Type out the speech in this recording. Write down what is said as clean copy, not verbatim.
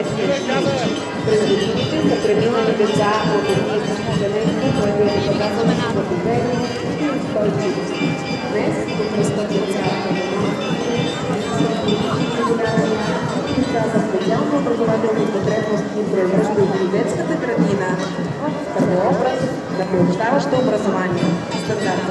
съответния стил. През годините са преминали деца от едни и същи семейства, което е доказателство за доверие и устойчивост. Днес тук растат деца за специални образователни потребности, превръщайки детската градина в първообраз на приобщаващо образование. Стандарт